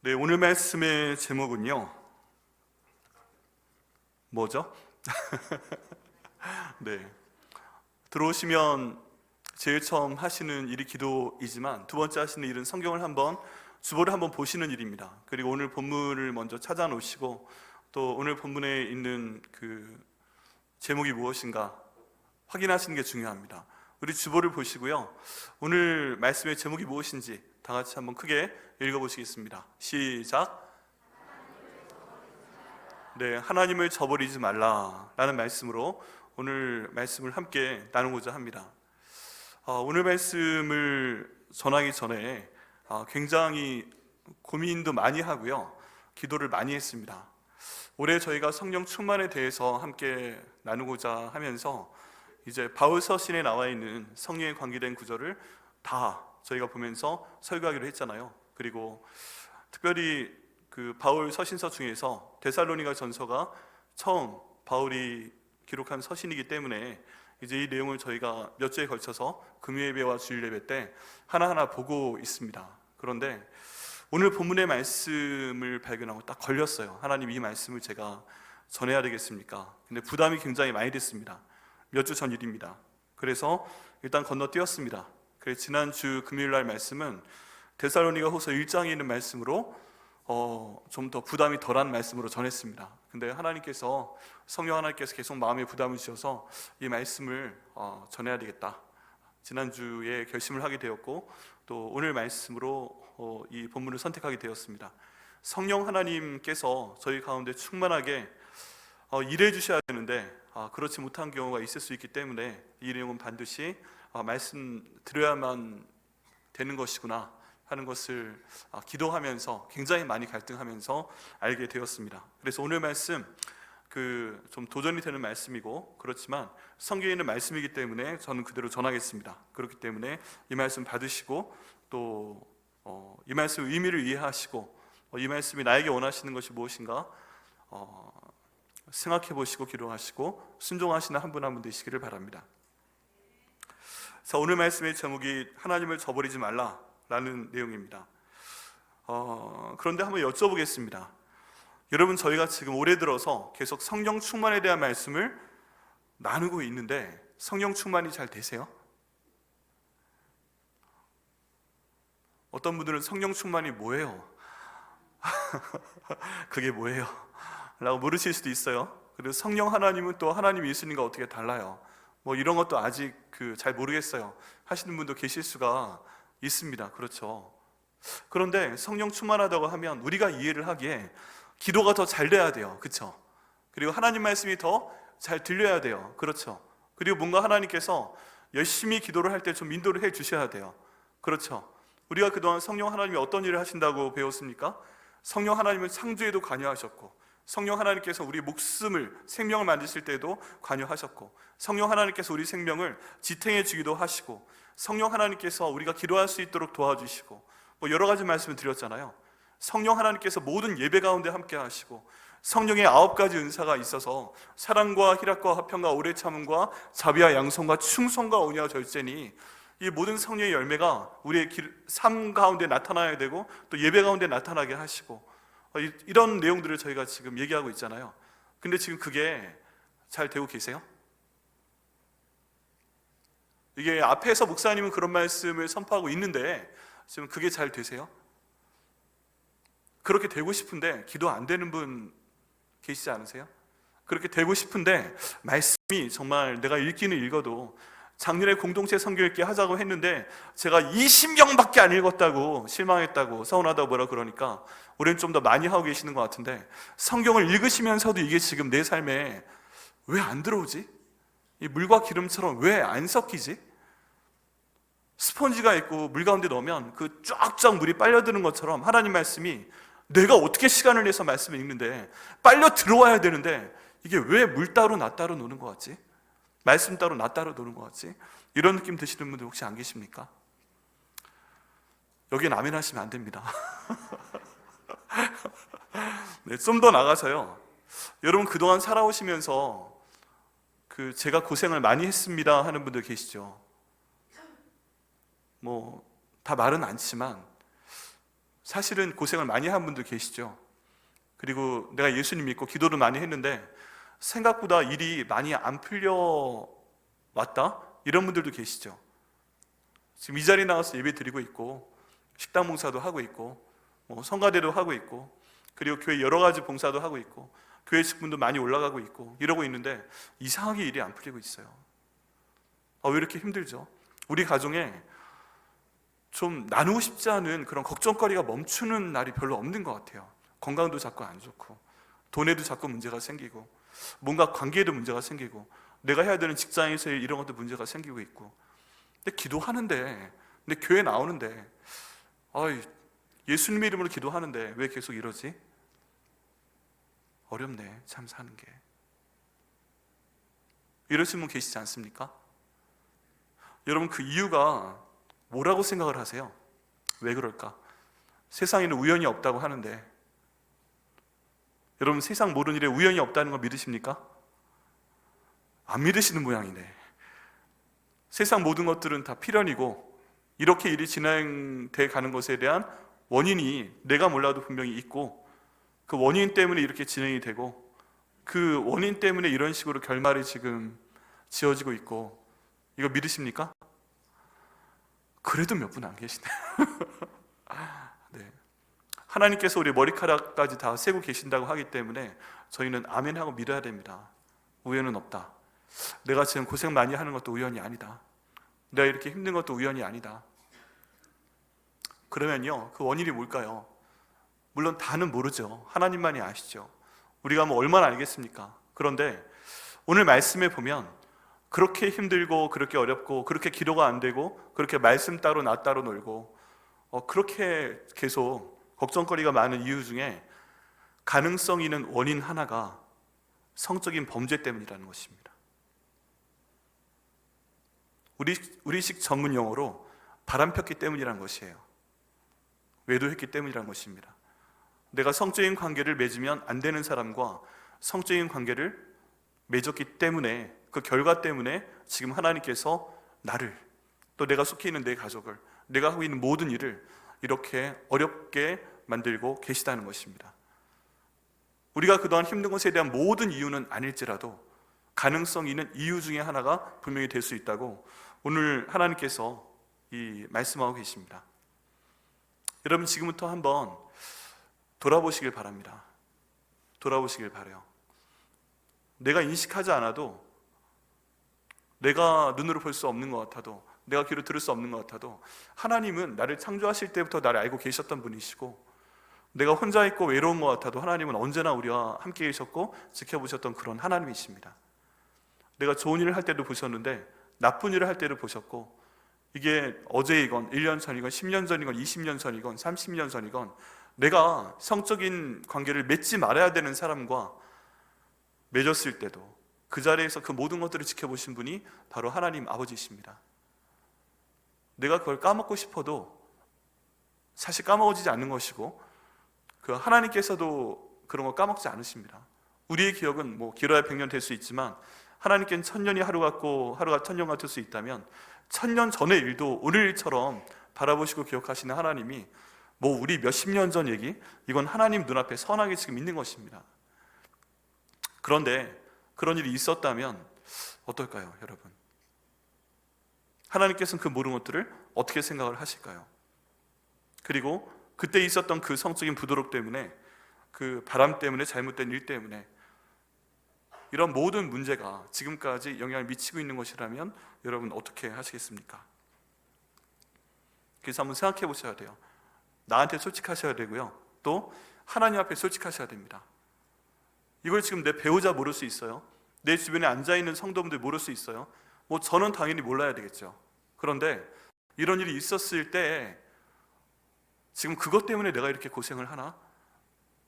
네, 오늘 말씀의 제목은요. 뭐죠? 네. 들어오시면 제일 처음 하시는 일이 기도이지만 두 번째 하시는 일은 성경을 한번 주보를 한번 보시는 일입니다. 그리고 오늘 본문을 먼저 찾아 놓으시고 또 오늘 본문에 있는 그 제목이 무엇인가 확인하시는 게 중요합니다. 우리 주보를 보시고요. 오늘 말씀의 제목이 무엇인지 다 같이 한번 크게 읽어보시겠습니다. 시작. 네, 하나님을 저버리지 말라라는 말씀으로 오늘 말씀을 함께 나누고자 합니다. 오늘 말씀을 전하기 전에 굉장히 고민도 많이 하고요, 기도를 많이 했습니다. 올해 저희가 성령 충만에 대해서 함께 나누고자 하면서 이제 바울 서신에 나와 있는 성령에 관계된 구절을 다 저희가 보면서 설교하기로 했잖아요. 그리고 특별히 그 바울 서신서 중에서 데살로니가 전서가 처음 바울이 기록한 서신이기 때문에 이제 이 내용을 저희가 몇 주에 걸쳐서 금요예배와 주일예배 때 하나하나 보고 있습니다. 그런데 오늘 본문의 말씀을 발견하고 딱 걸렸어요. 하나님, 이 말씀을 제가 전해야 되겠습니까? 근데 부담이 굉장히 많이 됐습니다. 몇 주 전 일입니다. 그래서 일단 건너뛰었습니다. 그래서 지난주 금요일날 말씀은 데살로니가 후서 1장에 있는 말씀으로 좀 더 부담이 덜한 말씀으로 전했습니다. 근데 하나님께서, 성령 하나님께서 계속 마음에 부담을 주셔서 이 말씀을 전해야 되겠다, 지난주에 결심을 하게 되었고 또 오늘 말씀으로 이 본문을 선택하게 되었습니다. 성령 하나님께서 저희 가운데 충만하게 일해 주셔야 되는데 그렇지 못한 경우가 있을 수 있기 때문에 이 내용은 반드시 말씀드려야만 되는 것이구나 하는 것을 기도하면서 굉장히 많이 갈등하면서 알게 되었습니다. 그래서 오늘 말씀 좀 도전이 되는 말씀이고 그렇지만 성경에 있는 말씀이기 때문에 저는 그대로 전하겠습니다. 그렇기 때문에 이 말씀 받으시고 또 이 말씀의 의미를 이해하시고 이 말씀이 나에게 원하시는 것이 무엇인가 생각해 보시고 기도하시고 순종하시는 한 분 한 분 되시기를 바랍니다. 자, 오늘 말씀의 제목이 하나님을 저버리지 말라라는 내용입니다. 그런데 한번 여쭤보겠습니다. 여러분, 저희가 지금 올해 들어서 계속 성령 충만에 대한 말씀을 나누고 있는데 성령 충만이 잘 되세요? 어떤 분들은 성령 충만이 뭐예요? 그게 뭐예요? 라고 물으실 수도 있어요. 그리고 성령 하나님은 또 하나님 예수님과 어떻게 달라요? 뭐 이런 것도 아직 잘 모르겠어요 하시는 분도 계실 수가 있습니다. 그렇죠. 그런데 성령 충만하다고 하면 우리가 이해를 하기에 기도가 더 잘 돼야 돼요. 그렇죠? 그리고 하나님 말씀이 더 잘 들려야 돼요. 그렇죠? 그리고 뭔가 하나님께서 열심히 기도를 할 때 좀 인도를 해 주셔야 돼요. 그렇죠? 우리가 그동안 성령 하나님이 어떤 일을 하신다고 배웠습니까? 성령 하나님은 창조에도 관여하셨고, 성령 하나님께서 우리 목숨을, 생명을 만드실 때도 관여하셨고, 성령 하나님께서 우리 생명을 지탱해 주기도 하시고, 성령 하나님께서 우리가 기도할 수 있도록 도와주시고, 뭐 여러 가지 말씀을 드렸잖아요. 성령 하나님께서 모든 예배 가운데 함께 하시고, 성령의 9가지 은사가 있어서 사랑과 희락과 화평과 오래 참음과 자비와 양성과 충성과 온유와 절제니, 이 모든 성령의 열매가 우리의 삶 가운데 나타나야 되고 또 예배 가운데 나타나게 하시고, 이런 내용들을 저희가 지금 얘기하고 있잖아요. 근데 지금 그게 잘 되고 계세요? 이게 앞에서 목사님은 그런 말씀을 선포하고 있는데 지금 그게 잘 되세요? 그렇게 되고 싶은데 기도 안 되는 분 계시지 않으세요? 그렇게 되고 싶은데 말씀이 정말 내가 읽기는 읽어도, 작년에 공동체 성경 읽기 하자고 했는데 제가 20경밖에 안 읽었다고 실망했다고 서운하다고 뭐라 그러니까 올해는 좀 더 많이 하고 계시는 것 같은데, 성경을 읽으시면서도 이게 지금 내 삶에 왜 안 들어오지? 이 물과 기름처럼 왜 안 섞이지? 스펀지가 있고 물 가운데 넣으면 그 쫙쫙 물이 빨려드는 것처럼 하나님 말씀이, 내가 어떻게 시간을 내서 말씀을 읽는데 빨려 들어와야 되는데 이게 왜 물 따로 나 따로 노는 것 같지? 말씀 따로 나 따로 노는 것 같지? 이런 느낌 드시는 분들 혹시 안 계십니까? 여기엔 아멘 하시면 안 됩니다. 네, 좀 더 나가서요, 여러분 그동안 살아오시면서 제가 고생을 많이 했습니다 하는 분들 계시죠? 뭐 다 말은 않지만 사실은 고생을 많이 한 분들 계시죠. 그리고 내가 예수님 믿고 기도를 많이 했는데 생각보다 일이 많이 안 풀려왔다? 이런 분들도 계시죠. 지금 이 자리에 나가서 예배 드리고 있고, 식당 봉사도 하고 있고, 성가대도 하고 있고, 그리고 교회 여러 가지 봉사도 하고 있고, 교회 직분도 많이 올라가고 있고 이러고 있는데 이상하게 일이 안 풀리고 있어요. 왜 이렇게 힘들죠? 우리 가정에 좀 나누고 싶지 않은 그런 걱정거리가 멈추는 날이 별로 없는 것 같아요. 건강도 자꾸 안 좋고, 돈에도 자꾸 문제가 생기고, 뭔가 관계에도 문제가 생기고, 내가 해야 되는 직장에서의 이런 것도 문제가 생기고 있고. 근데 기도하는데, 근데 교회 나오는데, 예수님의 이름으로 기도하는데 왜 계속 이러지? 어렵네, 참 사는 게. 이러신 분 계시지 않습니까? 여러분, 그 이유가 뭐라고 생각을 하세요? 왜 그럴까? 세상에는 우연이 없다고 하는데, 여러분, 세상 모든 일에 우연이 없다는 거 믿으십니까? 안 믿으시는 모양이네. 세상 모든 것들은 다 필연이고, 이렇게 일이 진행돼 가는 것에 대한 원인이 내가 몰라도 분명히 있고, 그 원인 때문에 이렇게 진행이 되고, 그 원인 때문에 이런 식으로 결말이 지금 지어지고 있고, 이거 믿으십니까? 그래도 몇 분 안 계시네요. 네. 하나님께서 우리 머리카락까지 다 세고 계신다고 하기 때문에 저희는 아멘하고 믿어야 됩니다. 우연은 없다. 내가 지금 고생 많이 하는 것도 우연이 아니다. 내가 이렇게 힘든 것도 우연이 아니다. 그러면요, 그 원인이 뭘까요? 물론 다는 모르죠. 하나님만이 아시죠. 우리가 얼마나 알겠습니까? 그런데 오늘 말씀에 보면 그렇게 힘들고 그렇게 어렵고 그렇게 기도가 안 되고 그렇게 말씀 따로 나 따로 놀고 그렇게 계속 걱정거리가 많은 이유 중에 가능성 있는 원인 하나가 성적인 범죄 때문이라는 것입니다. 우리식 전문 용어로 바람 폈기 때문이라는 것이에요. 외도했기 때문이라는 것입니다. 내가 성적인 관계를 맺으면 안 되는 사람과 성적인 관계를 맺었기 때문에, 그 결과 때문에 지금 하나님께서 나를, 또 내가 속해 있는 내 가족을, 내가 하고 있는 모든 일을 이렇게 어렵게 만들고 계시다는 것입니다. 우리가 그동안 힘든 것에 대한 모든 이유는 아닐지라도 가능성 있는 이유 중에 하나가 분명히 될 수 있다고 오늘 하나님께서 말씀하고 계십니다. 여러분, 지금부터 한번 돌아보시길 바랍니다. 돌아보시길 바라요. 내가 인식하지 않아도, 내가 눈으로 볼 수 없는 것 같아도, 내가 귀로 들을 수 없는 것 같아도 하나님은 나를 창조하실 때부터 나를 알고 계셨던 분이시고, 내가 혼자 있고 외로운 것 같아도 하나님은 언제나 우리와 함께 계셨고 지켜보셨던 그런 하나님이십니다. 내가 좋은 일을 할 때도 보셨는데 나쁜 일을 할 때도 보셨고, 이게 어제이건 1년 전이건 10년 전이건 20년 전이건 30년 전이건 내가 성적인 관계를 맺지 말아야 되는 사람과 맺었을 때도 그 자리에서 그 모든 것들을 지켜보신 분이 바로 하나님 아버지이십니다. 내가 그걸 까먹고 싶어도 사실 까먹어지지 않는 것이고, 그 하나님께서도 그런 거 까먹지 않으십니다. 우리의 기억은 길어야 100년 될 수 있지만 하나님께는 1000년이 하루 같고 하루가 1000년 같을 수 있다면 1000년 전의 일도 오늘 일처럼 바라보시고 기억하시는 하나님이 우리 몇십 년 전 얘기, 이건 하나님 눈앞에 선하게 지금 있는 것입니다. 그런데 그런 일이 있었다면 어떨까요, 여러분? 하나님께서는 그 모든 것들을 어떻게 생각을 하실까요? 그리고 그때 있었던 그 성적인 부도록 때문에, 그 바람 때문에, 잘못된 일 때문에 이런 모든 문제가 지금까지 영향을 미치고 있는 것이라면 여러분 어떻게 하시겠습니까? 그래서 한번 생각해 보셔야 돼요. 나한테 솔직하셔야 되고요, 또 하나님 앞에 솔직하셔야 됩니다. 이걸 지금 내 배우자 모를 수 있어요. 내 주변에 앉아있는 성도분들 모를 수 있어요. 저는 당연히 몰라야 되겠죠. 그런데 이런 일이 있었을 때 지금 그것 때문에 내가 이렇게 고생을 하나?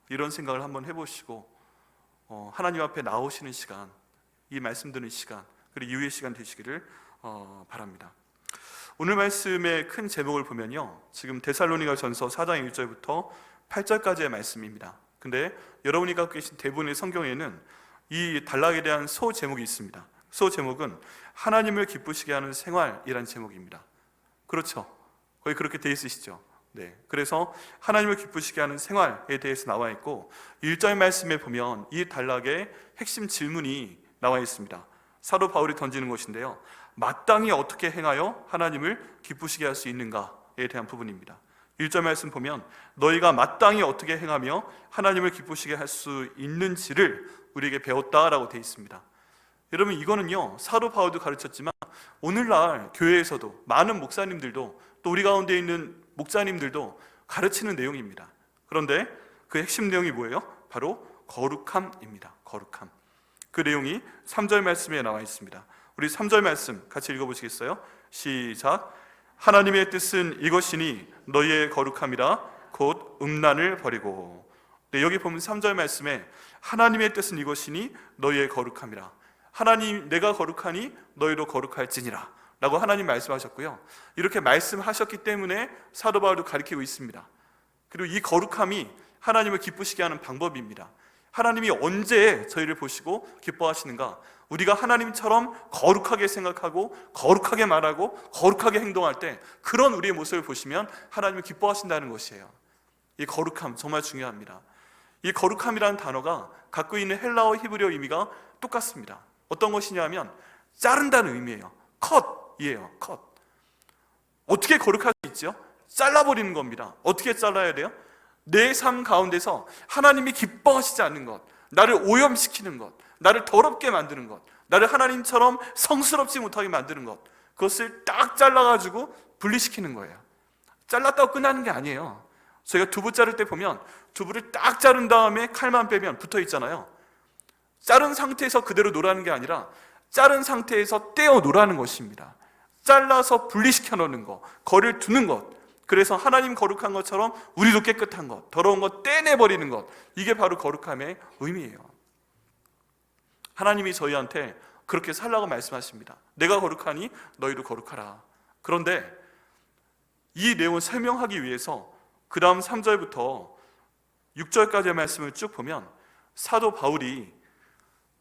이런 생각을 한번 해보시고 하나님 앞에 나오시는 시간, 이 말씀 듣는 시간, 그리고 이후의 시간 되시기를 바랍니다. 오늘 말씀의 큰 제목을 보면요, 지금 데살로니가 전서 4장 1절부터 8절까지의 말씀입니다. 근데 여러분이 갖고 계신 대부분의 성경에는 이 단락에 대한 소제목이 있습니다. 소제목은 하나님을 기쁘시게 하는 생활이라는 제목입니다. 그렇죠? 거의 그렇게 돼 있으시죠? 네, 그래서 하나님을 기쁘시게 하는 생활에 대해서 나와 있고 1절 말씀에 보면 이 단락에 핵심 질문이 나와 있습니다. 사도 바울이 던지는 것인데요, 마땅히 어떻게 행하여 하나님을 기쁘시게 할 수 있는가에 대한 부분입니다. 1절 말씀 보면 너희가 마땅히 어떻게 행하며 하나님을 기쁘시게 할 수 있는지를 우리에게 배웠다라고 되어 있습니다. 여러분, 이거는요 사도 바울도 가르쳤지만 오늘날 교회에서도 많은 목사님들도 또 우리 가운데 있는 목자님들도 가르치는 내용입니다. 그런데 그 핵심 내용이 뭐예요? 바로 거룩함입니다. 거룩함. 그 내용이 3절 말씀에 나와 있습니다. 우리 3절 말씀 같이 읽어보시겠어요? 시작. 하나님의 뜻은 이것이니 너희의 거룩함이라 곧 음란을 버리고. 네, 여기 보면 3절 말씀에 하나님의 뜻은 이것이니 너희의 거룩함이라, 하나님 내가 거룩하니 너희도 거룩할지니라 라고 하나님 말씀하셨고요, 이렇게 말씀하셨기 때문에 사도 바울도 가르치고 있습니다. 그리고 이 거룩함이 하나님을 기쁘시게 하는 방법입니다. 하나님이 언제 저희를 보시고 기뻐하시는가? 우리가 하나님처럼 거룩하게 생각하고 거룩하게 말하고 거룩하게 행동할 때 그런 우리의 모습을 보시면 하나님을 기뻐하신다는 것이에요. 이 거룩함 정말 중요합니다. 이 거룩함이라는 단어가 갖고 있는 헬라어 히브리어 의미가 똑같습니다. 어떤 것이냐면 자른다는 의미예요. 컷이에요. 컷. 어떻게 거룩할 수 있죠? 잘라버리는 겁니다. 어떻게 잘라야 돼요? 내 삶 가운데서 하나님이 기뻐하시지 않는 것, 나를 오염시키는 것, 나를 더럽게 만드는 것, 나를 하나님처럼 성스럽지 못하게 만드는 것, 그것을 딱 잘라가지고 분리시키는 거예요. 잘랐다고 끝나는 게 아니에요. 저희가 두부 자를 때 보면 두부를 딱 자른 다음에 칼만 빼면 붙어 있잖아요. 자른 상태에서 그대로 놓으라는 게 아니라 자른 상태에서 떼어 놓으라는 것입니다. 잘라서 분리시켜 놓는 것, 거리를 두는 것. 그래서 하나님 거룩한 것처럼 우리도 깨끗한 것, 더러운 것 떼내버리는 것, 이게 바로 거룩함의 의미예요. 하나님이 저희한테 그렇게 살라고 말씀하십니다. 내가 거룩하니 너희도 거룩하라. 그런데 이 내용을 설명하기 위해서 그 다음 3절부터 6절까지의 말씀을 쭉 보면 사도 바울이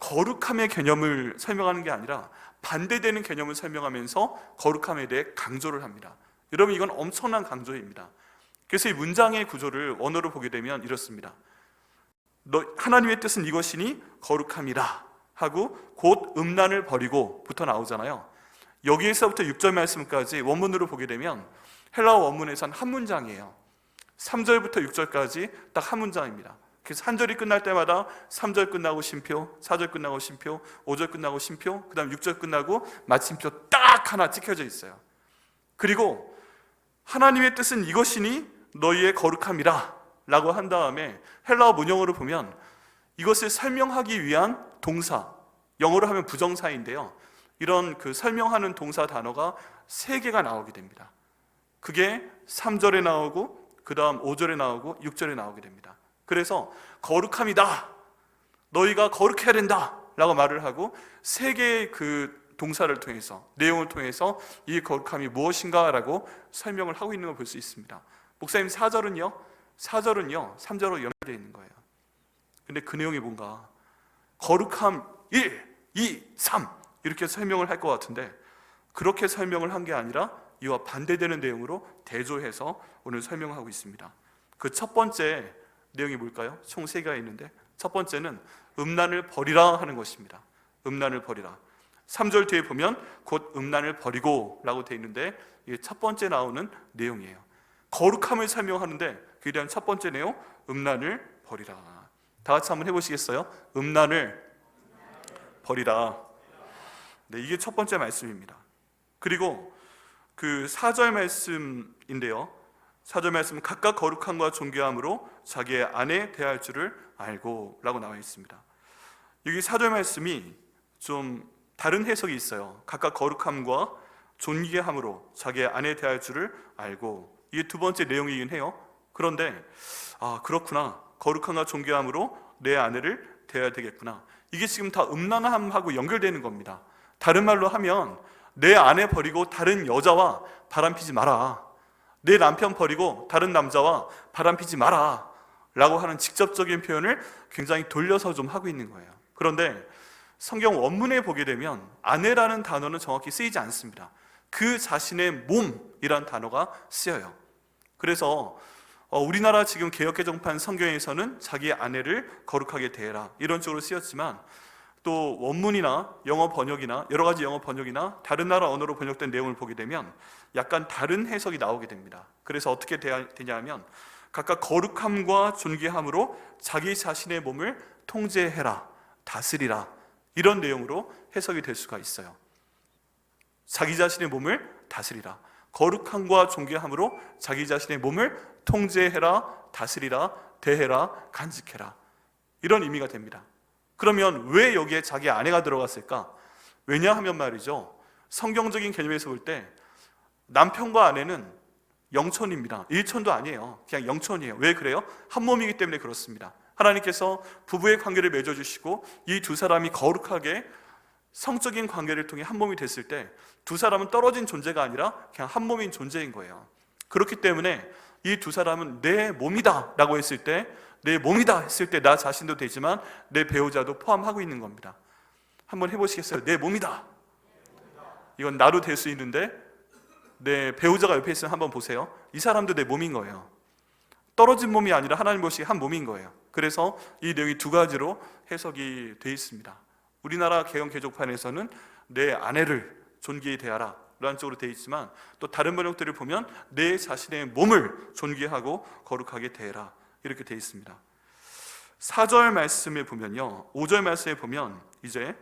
거룩함의 개념을 설명하는 게 아니라 반대되는 개념을 설명하면서 거룩함에 대해 강조를 합니다. 여러분, 이건 엄청난 강조입니다. 그래서 이 문장의 구조를 원어로 보게 되면 이렇습니다. 하나님의 뜻은 이것이니 거룩함이라 하고 곧 음란을 버리고 부터 나오잖아요. 여기에서부터 6절 말씀까지 원문으로 보게 되면 헬라어 원문에선 한 문장이에요. 3절부터 6절까지 딱 한 문장입니다. 그래서 한 절이 끝날 때마다 3절 끝나고 쉼표, 4절 끝나고 쉼표, 5절 끝나고 쉼표, 그 다음 6절 끝나고 마침표 딱 하나 찍혀져 있어요. 그리고 하나님의 뜻은 이것이니 너희의 거룩함이라 라고 한 다음에 헬라어 문형으로 보면 이것을 설명하기 위한 동사, 영어로 하면 부정사인데요, 이런 그 설명하는 동사 단어가 3개가 나오게 됩니다. 그게 3절에 나오고 그 다음 5절에 나오고 6절에 나오게 됩니다. 그래서 거룩함이다, 너희가 거룩해야 된다 라고 말을 하고 3개의 그 동사를 통해서, 내용을 통해서 이 거룩함이 무엇인가 라고 설명을 하고 있는 걸 볼 수 있습니다. 목사님, 4절은요 3절로 연결되어 있는 거예요. 근데 그 내용이 뭔가 거룩함 1, 2, 3 이렇게 설명을 할 것 같은데 그렇게 설명을 한 게 아니라 이와 반대되는 내용으로 대조해서 오늘 설명하고 있습니다. 그 첫 번째 내용이 뭘까요? 총 3개가 있는데 첫 번째는 음란을 버리라 하는 것입니다. 음란을 버리라. 3절 뒤에 보면 곧 음란을 버리고 라고 되어 있는데 이게 첫 번째 나오는 내용이에요. 거룩함을 설명하는데 그에 대한 첫 번째 내용, 음란을 버리라. 다 같이 한번 해보시겠어요? 음란을 버리라. 네, 이게 첫 번째 말씀입니다. 그리고 그 4절 말씀인데요, 4절 말씀은 각각 거룩함과 존귀함으로 자기의 아내 대할 줄을 알고 라고 나와 있습니다. 여기 4절 말씀이 좀 다른 해석이 있어요. 각각 거룩함과 존귀함으로 자기의 아내 대할 줄을 알고, 이게 두 번째 내용이긴 해요. 그런데 그렇구나, 거룩함과 존귀함으로 내 아내를 대해야 되겠구나, 이게 지금 다 음란함하고 연결되는 겁니다. 다른 말로 하면 내 아내 버리고 다른 여자와 바람피지 마라, 내 남편 버리고 다른 남자와 바람피지 마라 라고 하는 직접적인 표현을 굉장히 돌려서 좀 하고 있는 거예요. 그런데 성경 원문에 보게 되면 아내라는 단어는 정확히 쓰이지 않습니다. 그 자신의 몸이란 단어가 쓰여요. 그래서 우리나라 지금 개역개정판 성경에서는 자기 아내를 거룩하게 대해라 이런 쪽으로 쓰였지만, 또 원문이나 영어 번역이나 여러 가지 영어 번역이나 다른 나라 언어로 번역된 내용을 보게 되면 약간 다른 해석이 나오게 됩니다. 그래서 어떻게 되냐 하면, 각각 거룩함과 존귀함으로 자기 자신의 몸을 통제해라, 다스리라, 이런 내용으로 해석이 될 수가 있어요. 자기 자신의 몸을 다스리라, 거룩함과 존귀함으로 자기 자신의 몸을 통제해라, 다스리라, 대해라, 간직해라, 이런 의미가 됩니다. 그러면 왜 여기에 자기 아내가 들어갔을까? 왜냐하면 말이죠, 성경적인 개념에서 볼 때 남편과 아내는 영천입니다. 일천도 아니에요. 그냥 영천이에요. 왜 그래요? 한 몸이기 때문에 그렇습니다. 하나님께서 부부의 관계를 맺어주시고 이 두 사람이 거룩하게 성적인 관계를 통해 한 몸이 됐을 때 두 사람은 떨어진 존재가 아니라 그냥 한 몸인 존재인 거예요. 그렇기 때문에 이 두 사람은 내 몸이다 라고 했을 때, 내 몸이다 했을 때 나 자신도 되지만 내 배우자도 포함하고 있는 겁니다. 한번 해보시겠어요? 내 몸이다. 이건 나도 될 수 있는데 내 배우자가 옆에 있으면 한번 보세요. 이 사람도 내 몸인 거예요. 떨어진 몸이 아니라 하나님 보시기에 한 몸인 거예요. 그래서 이 내용이 두 가지로 해석이 되어 있습니다. 우리나라 개역개정판에서는 내 아내를 존귀히 대하라 라는 쪽으로 되어 있지만, 또 다른 번역들을 보면 내 자신의 몸을 존귀하고 거룩하게 대해라 이렇게 되어 있습니다. 4절 말씀에 보면요, 5절 말씀에 보면 이제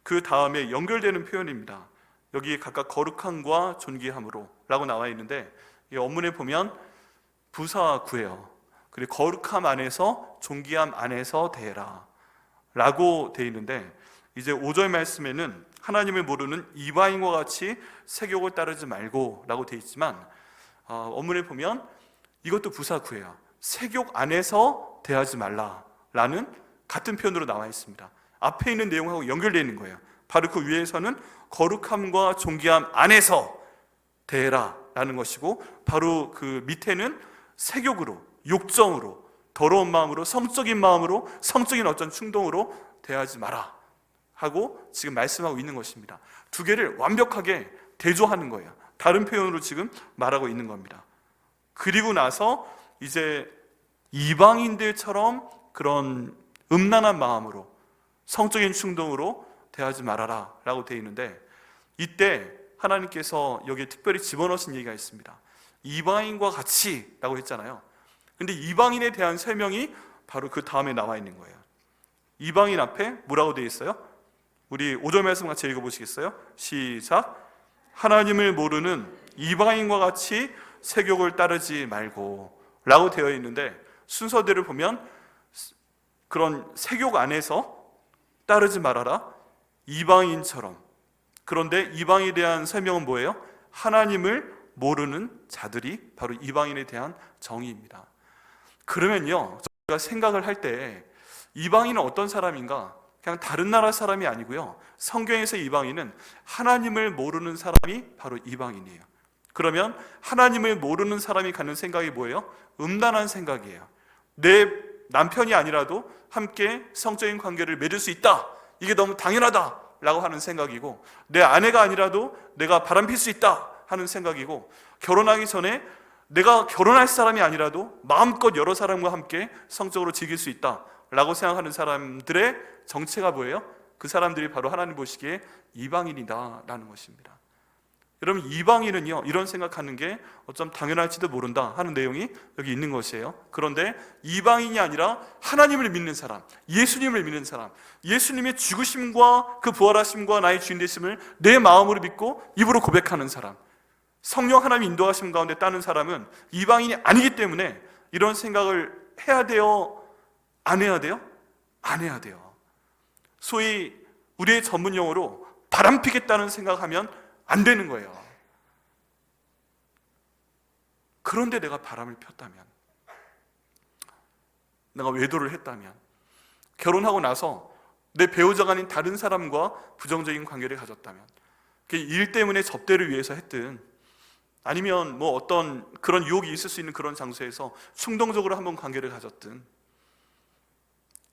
그 다음에 연결되는 표현입니다. 여기 각각 거룩함과 존귀함으로 라고 나와 있는데, 이 원문에 보면 부사 구예요. 그리고 거룩함 안에서 존귀함 안에서 대해라 라고 되어 있는데, 이제 5절 말씀에는 하나님을 모르는 이방인과 같이 세욕을 따르지 말고 라고 되어 있지만, 원문에 보면 이것도 부사 구예요. 세욕 안에서 대하지 말라 라는 같은 표현으로 나와 있습니다. 앞에 있는 내용하고 연결되어 있는 거예요. 바로 그 위에서는 거룩함과 존귀함 안에서 대해라 라는 것이고, 바로 그 밑에는 세욕으로, 욕정으로, 더러운 마음으로, 성적인 어떤 충동으로 대하지 마라 하고 지금 말씀하고 있는 것입니다. 두 개를 완벽하게 대조하는 거예요. 다른 표현으로 지금 말하고 있는 겁니다. 그리고 나서 이제 이방인들처럼 그런 음란한 마음으로, 성적인 충동으로 대하지 말아라 라고 되어 있는데, 이때 하나님께서 여기에 특별히 집어넣으신 얘기가 있습니다. 이방인과 같이 라고 했잖아요. 근데 이방인에 대한 설명이 바로 그 다음에 나와 있는 거예요. 이방인 앞에 뭐라고 되어 있어요? 우리 5절 말씀 같이 읽어보시겠어요? 시작. 하나님을 모르는 이방인과 같이 세욕을 따르지 말고 라고 되어 있는데, 순서대로 보면 그런 세욕 안에서 따르지 말아라, 이방인처럼. 그런데 이방인에 대한 설명은 뭐예요? 하나님을 모르는 자들이 바로 이방인에 대한 정의입니다. 그러면요, 저희가 생각을 할 때 이방인은 어떤 사람인가? 그냥 다른 나라 사람이 아니고요, 성경에서 이방인은 하나님을 모르는 사람이 바로 이방인이에요. 그러면 하나님을 모르는 사람이 갖는 생각이 뭐예요? 음란한 생각이에요. 내 남편이 아니라도 함께 성적인 관계를 맺을 수 있다, 이게 너무 당연하다 라고 하는 생각이고, 내 아내가 아니라도 내가 바람필 수 있다 하는 생각이고, 결혼하기 전에 내가 결혼할 사람이 아니라도 마음껏 여러 사람과 함께 성적으로 즐길 수 있다 라고 생각하는 사람들의 정체가 뭐예요? 그 사람들이 바로 하나님 보시기에 이방인이다 라는 것입니다. 여러분, 이방인은요, 이런 생각하는 게 어쩜 당연할지도 모른다 하는 내용이 여기 있는 것이에요. 그런데 이방인이 아니라 하나님을 믿는 사람, 예수님을 믿는 사람, 예수님의 죽으심과 그 부활하심과 나의 주인 되심을 내 마음으로 믿고 입으로 고백하는 사람, 성령 하나님 인도하심 가운데 따는 사람은 이방인이 아니기 때문에 이런 생각을 해야 돼요? 안 해야 돼요? 안 해야 돼요. 소위 우리의 전문 용어로 바람피겠다는 생각하면 안 되는 거예요. 그런데 내가 바람을 폈다면, 내가 외도를 했다면, 결혼하고 나서 내 배우자가 아닌 다른 사람과 부정적인 관계를 가졌다면, 일 때문에 접대를 위해서 했든 아니면 뭐 어떤 그런 유혹이 있을 수 있는 그런 장소에서 충동적으로 한번 관계를 가졌든,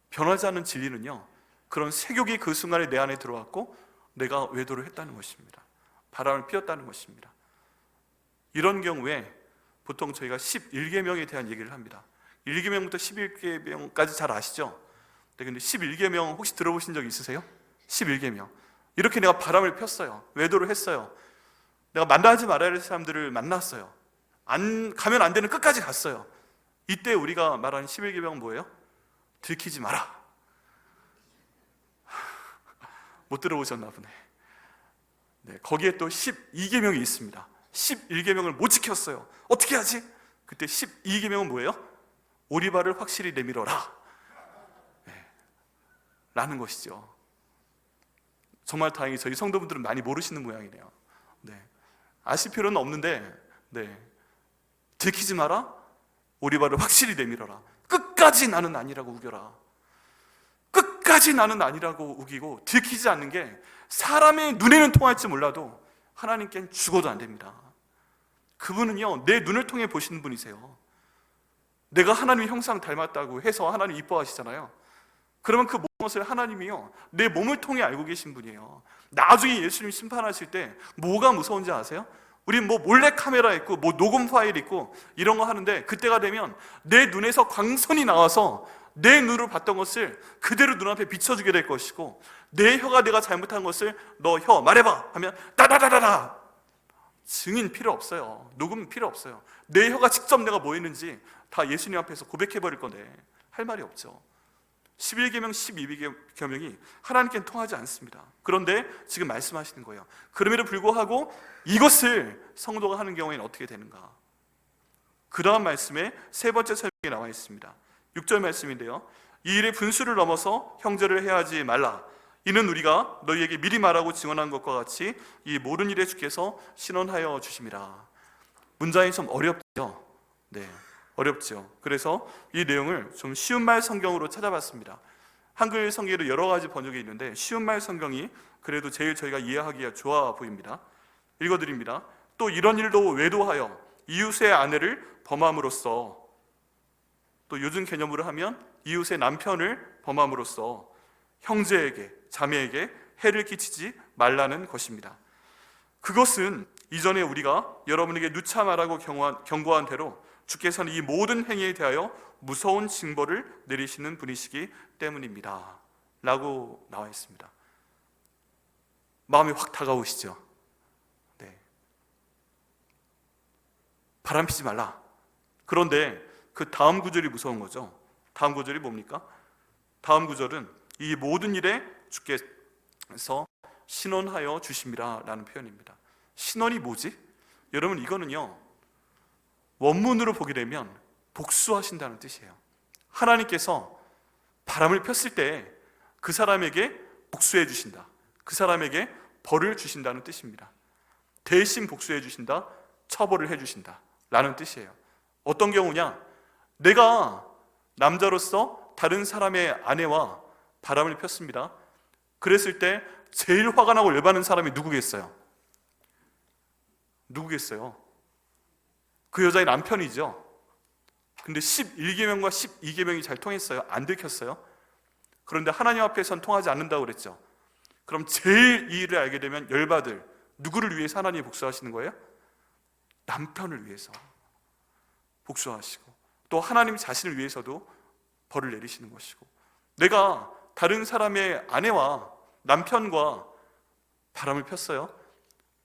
변하지 않는 진리는요, 그런 세욕이 그 순간에 내 안에 들어왔고 내가 외도를 했다는 것입니다. 바람을 피웠다는 것입니다. 이런 경우에 보통 저희가 11계명에 대한 얘기를 합니다. 1계명부터 11계명까지 잘 아시죠? 네, 근데 11계명 혹시 들어보신 적 있으세요? 11계명. 이렇게 내가 바람을 폈어요. 외도를 했어요. 내가 만나지 말아야 할 사람들을 만났어요. 가면 안 되는 끝까지 갔어요. 이때 우리가 말하는 11계명은 뭐예요? 들키지 마라. 못 들어보셨나 보네. 네, 거기에 또 12계명이 있습니다. 11계명을 못 지켰어요. 어떻게 하지? 그때 12계명은 뭐예요? 오리발을 확실히 내밀어라. 네, 라는 것이죠. 정말 다행히 저희 성도분들은 많이 모르시는 모양이네요. 네, 아실 필요는 없는데, 네, 들키지 마라. 오리발을 확실히 내밀어라. 끝까지 나는 아니라고 우겨라. 끝까지 나는 아니라고 우기고 들키지 않는 게 사람의 눈에는 통할지 몰라도 하나님께는 죽어도 안 됩니다. 그분은요, 내 눈을 통해 보시는 분이세요. 내가 하나님의 형상 닮았다고 해서 하나님 이뻐하시잖아요. 그러면 그 모든 것을 하나님이요, 내 몸을 통해 알고 계신 분이에요. 나중에 예수님 심판하실 때 뭐가 무서운지 아세요? 우리 뭐 몰래 카메라 있고 뭐 녹음 파일 있고 이런 거 하는데, 그때가 되면 내 눈에서 광선이 나와서 내 눈으로 봤던 것을 그대로 눈앞에 비춰주게 될 것이고, 내 혀가 내가 잘못한 것을 너 혀 말해봐 하면 따다다다다. 증인 필요 없어요. 녹음 필요 없어요. 내 혀가 직접 내가 뭐 했는지 다 예수님 앞에서 고백해버릴 건데 할 말이 없죠. 11계명, 12계명이 하나님께는 통하지 않습니다. 그런데 지금 말씀하시는 거예요. 그럼에도 불구하고 이것을 성도가 하는 경우에는 어떻게 되는가? 그 다음 말씀에 세 번째 설명이 나와 있습니다. 6절 말씀인데요, 이 일의 분수를 넘어서 형제를 해하지 말라. 이는 우리가 너희에게 미리 말하고 증언한 것과 같이 이 모든 일에 주께서 신원하여 주심이라. 문장이 좀 어렵죠? 네, 어렵죠. 그래서 이 내용을 좀 쉬운 말 성경으로 찾아봤습니다. 한글 성경에도 여러 가지 번역이 있는데 쉬운 말 성경이 그래도 제일 저희가 이해하기가 좋아 보입니다. 읽어드립니다. 또 이런 일도 외도하여 이웃의 아내를 범함으로써, 또 요즘 개념으로 하면 이웃의 남편을 범함으로써 형제에게, 자매에게 해를 끼치지 말라는 것입니다. 그것은 이전에 우리가 여러분에게 누차 말하고 경고한 대로 주께서는 이 모든 행위에 대하여 무서운 징벌을 내리시는 분이시기 때문입니다 라고 나와 있습니다. 마음이 확 다가오시죠? 네. 바람피지 말라. 그런데 그 다음 구절이 무서운 거죠. 다음 구절이 뭡니까? 다음 구절은 이 모든 일에 주께서 신원하여 주심이라 라는 표현입니다. 신원이 뭐지? 여러분, 이거는요, 원문으로 보게 되면 복수하신다는 뜻이에요. 하나님께서 바람을 폈을 때 그 사람에게 복수해 주신다. 그 사람에게 벌을 주신다는 뜻입니다. 대신 복수해 주신다, 처벌을 해 주신다 라는 뜻이에요. 어떤 경우냐? 내가 남자로서 다른 사람의 아내와 바람을 폈습니다. 그랬을 때 제일 화가 나고 열받는 사람이 누구겠어요? 누구겠어요? 그 여자의 남편이죠. 근데 11계명과 12계명이 잘 통했어요? 안 들켰어요? 그런데 하나님 앞에서는 통하지 않는다고 그랬죠. 그럼 제일 이 일을 알게 되면 열받을, 누구를 위해서 하나님이 복수하시는 거예요? 남편을 위해서 복수하시고, 또 하나님 자신을 위해서도 벌을 내리시는 것이고, 내가 다른 사람의 아내와 남편과 바람을 폈어요.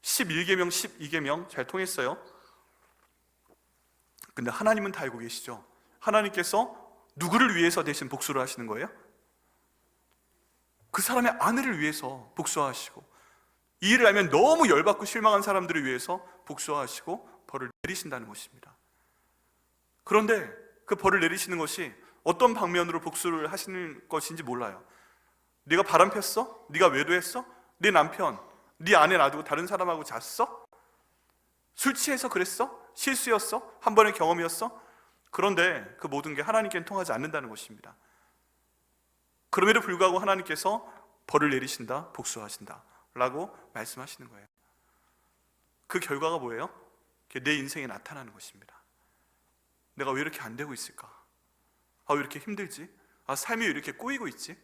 11계명, 12계명 잘 통했어요. 근데 하나님은 다 알고 계시죠? 하나님께서 누구를 위해서 대신 복수를 하시는 거예요? 그 사람의 아내를 위해서 복수하시고, 이 일을 알면 너무 열받고 실망한 사람들을 위해서 복수하시고 벌을 내리신다는 것입니다. 그런데 그 벌을 내리시는 것이 어떤 방면으로 복수를 하시는 것인지 몰라요. 네가 바람 폈어? 네가 외도했어? 네 남편, 네 아내 놔두고 다른 사람하고 잤어? 술 취해서 그랬어? 실수였어? 한 번의 경험이었어? 그런데 그 모든 게 하나님께는 통하지 않는다는 것입니다. 그럼에도 불구하고 하나님께서 벌을 내리신다, 복수하신다 라고 말씀하시는 거예요. 그 결과가 뭐예요? 내 인생에 나타나는 것입니다. 내가 왜 이렇게 안 되고 있을까? 왜 이렇게 힘들지? 삶이 왜 이렇게 꼬이고 있지?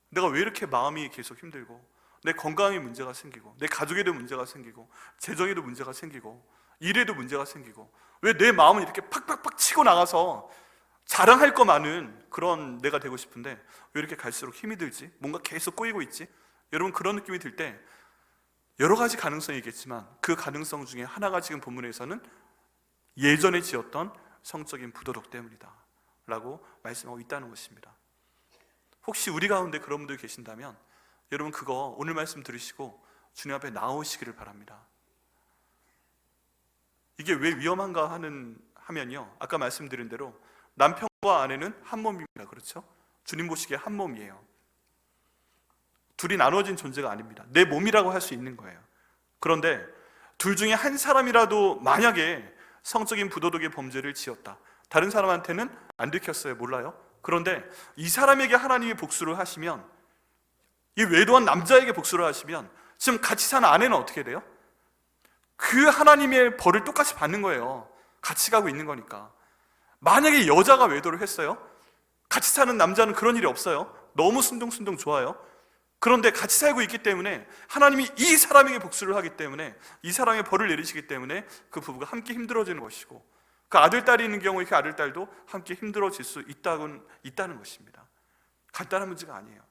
내가 왜 이렇게 마음이 계속 힘들고, 내 건강에 문제가 생기고, 내 가족에도 문제가 생기고, 재정에도 문제가 생기고, 일에도 문제가 생기고, 왜 내 마음은 이렇게 팍팍팍 치고 나가서 자랑할 거 많은 그런 내가 되고 싶은데 왜 이렇게 갈수록 힘이 들지? 뭔가 계속 꼬이고 있지? 여러분, 그런 느낌이 들 때 여러 가지 가능성이 있겠지만 그 가능성 중에 하나가 지금 본문에서는 예전에 지었던 성적인 부도덕 때문이다 라고 말씀하고 있다는 것입니다. 혹시 우리 가운데 그런 분들 계신다면 여러분, 그거 오늘 말씀 들으시고 주님 앞에 나오시기를 바랍니다. 이게 왜 위험한가 하면요, 아까 말씀드린 대로 남편과 아내는 한 몸입니다. 그렇죠? 주님 보시기에 한 몸이에요. 둘이 나눠진 존재가 아닙니다. 내 몸이라고 할 수 있는 거예요. 그런데 둘 중에 한 사람이라도 만약에 성적인 부도덕의 범죄를 지었다, 다른 사람한테는 안 들켰어요. 몰라요. 그런데 이 사람에게 하나님이 복수를 하시면, 이 외도한 남자에게 복수를 하시면 지금 같이 사는 아내는 어떻게 돼요? 그 하나님의 벌을 똑같이 받는 거예요. 같이 가고 있는 거니까. 만약에 여자가 외도를 했어요, 같이 사는 남자는 그런 일이 없어요. 너무 순둥순둥 좋아요. 그런데 같이 살고 있기 때문에 하나님이 이 사람에게 복수를 하기 때문에, 이 사람의 벌을 내리시기 때문에 그 부부가 함께 힘들어지는 것이고, 그 아들, 딸이 있는 경우에 그 아들, 딸도 함께 힘들어질 수 있다는 것입니다. 간단한 문제가 아니에요.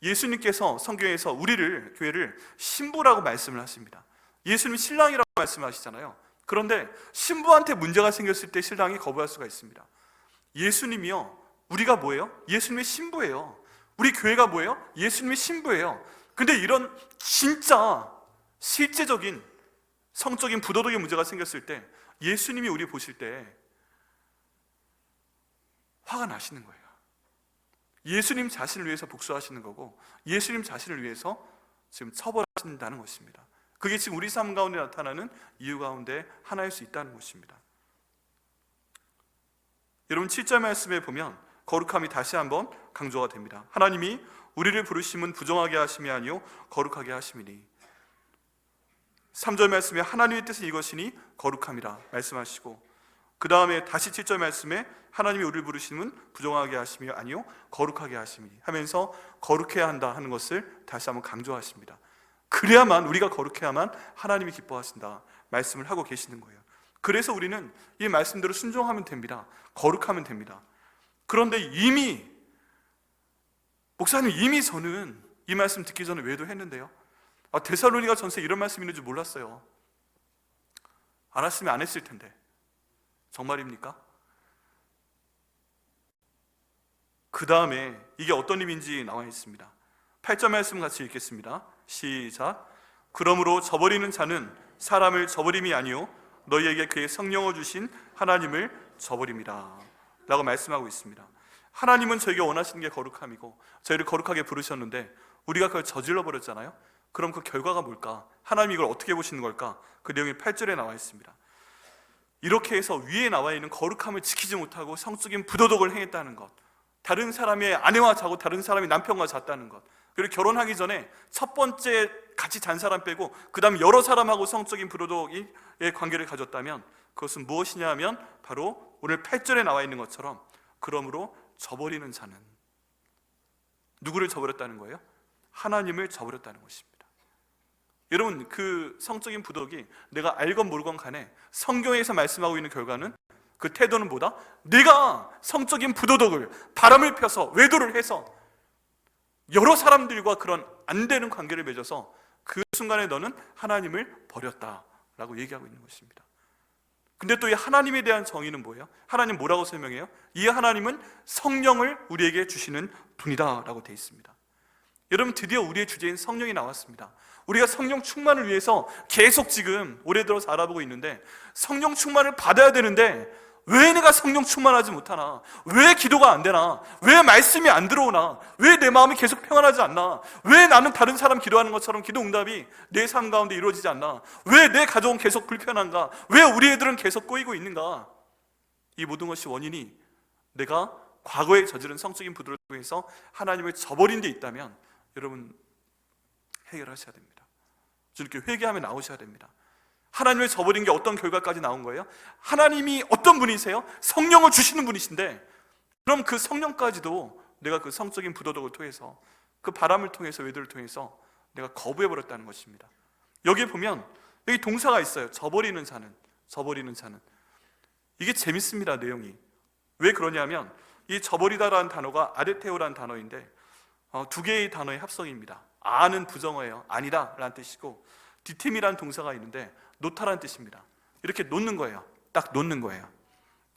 예수님께서 성경에서 우리를, 교회를 신부라고 말씀을 하십니다. 예수님이 신랑이라고 말씀하시잖아요. 그런데 신부한테 문제가 생겼을 때 신랑이 거부할 수가 있습니다. 예수님이요, 우리가 뭐예요? 예수님의 신부예요. 우리 교회가 뭐예요? 예수님의 신부예요. 근데 이런 진짜 실제적인 성적인 부도덕의 문제가 생겼을 때 예수님이 우리 보실 때 화가 나시는 거예요. 예수님 자신을 위해서 복수하시는 거고, 예수님 자신을 위해서 지금 처벌하신다는 것입니다. 그게 지금 우리 삶 가운데 나타나는 이유 가운데 하나일 수 있다는 것입니다. 여러분, 7절 말씀에 보면 거룩함이 다시 한번 강조가 됩니다. 하나님이 우리를 부르심은 부정하게 하심이 아니요 거룩하게 하심이니. 3절 말씀에 하나님의 뜻은 이것이니 거룩함이라 말씀하시고, 그 다음에 다시 7절 말씀에 하나님이 우리를 부르심은 부정하게 하심이 아니요 거룩하게 하심이니 하면서 거룩해야 한다 하는 것을 다시 한번 강조하십니다. 그래야만, 우리가 거룩해야만 하나님이 기뻐하신다 말씀을 하고 계시는 거예요. 그래서 우리는 이 말씀대로 순종하면 됩니다. 거룩하면 됩니다. 그런데 목사님, 이미 저는 이 말씀 듣기 전에 외도했는데요. 데살로니가 전서에 이런 말씀이 있는 줄 몰랐어요. 알았으면 안 했을 텐데. 정말입니까? 그 다음에 이게 어떤 의미인지 나와 있습니다. 8절 말씀 같이 읽겠습니다. 시작. 그러므로 저버리는 자는 사람을 저버림이 아니요 너희에게 그의 성령을 주신 하나님을 저버림이라 라고 말씀하고 있습니다. 하나님은 저에게 원하시는 게 거룩함이고 저희를 거룩하게 부르셨는데 우리가 그걸 저질러 버렸잖아요. 그럼 그 결과가 뭘까? 하나님이 이걸 어떻게 보시는 걸까? 그 내용이 8절에 나와 있습니다. 이렇게 해서 위에 나와 있는 거룩함을 지키지 못하고 성적인 부도덕을 행했다는 것, 다른 사람의 아내와 자고 다른 사람이 남편과 잤다는 것, 그리고 결혼하기 전에 첫 번째 같이 잔 사람 빼고 그 다음 여러 사람하고 성적인 부도덕의 관계를 가졌다면 그것은 무엇이냐 하면 바로 오늘 8절에 나와 있는 것처럼, 그러므로 저버리는 자는, 누구를 저버렸다는 거예요? 하나님을 저버렸다는 것입니다. 여러분, 그 성적인 부도덕이 내가 알건 모르건 간에 성경에서 말씀하고 있는 결과는, 그 태도는 뭐다? 내가 성적인 부도덕을, 바람을 펴서 외도를 해서 여러 사람들과 그런 안 되는 관계를 맺어서 그 순간에 너는 하나님을 버렸다라고 얘기하고 있는 것입니다. 근데 또 이 하나님에 대한 정의는 뭐예요? 하나님 뭐라고 설명해요? 이 하나님은 성령을 우리에게 주시는 분이다라고 되어 있습니다. 여러분, 드디어 우리의 주제인 성령이 나왔습니다. 우리가 성령 충만을 위해서 계속 지금 올해 들어서 알아보고 있는데, 성령 충만을 받아야 되는데 왜 내가 성령 충만하지 못하나? 왜 기도가 안 되나? 왜 말씀이 안 들어오나? 왜 내 마음이 계속 평안하지 않나? 왜 나는 다른 사람 기도하는 것처럼 기도 응답이 내 삶 가운데 이루어지지 않나? 왜 내 가족은 계속 불편한가? 왜 우리 애들은 계속 꼬이고 있는가? 이 모든 것이 원인이 내가 과거에 저지른 성적인 부도를 통해서 하나님을 저버린 데 있다면 여러분, 해결하셔야 됩니다. 주님께 회개하며 나오셔야 됩니다. 하나님을 저버린 게 어떤 결과까지 나온 거예요? 하나님이 어떤 분이세요? 성령을 주시는 분이신데, 그럼 그 성령까지도 내가 그 성적인 부도덕을 통해서, 그 바람을 통해서, 외도를 통해서 내가 거부해버렸다는 것입니다. 여기에 보면 여기 동사가 있어요. 저버리는 자는. 저버리는 자는. 이게 재밌습니다, 내용이. 왜 그러냐면 이 저버리다라는 단어가 아레테오라는 단어인데 두 개의 단어의 합성입니다. 아는 부정어예요. 아니다 라는 뜻이고, 디템이라는 동사가 있는데 놓다라는 뜻입니다. 이렇게 놓는 거예요. 딱 놓는 거예요.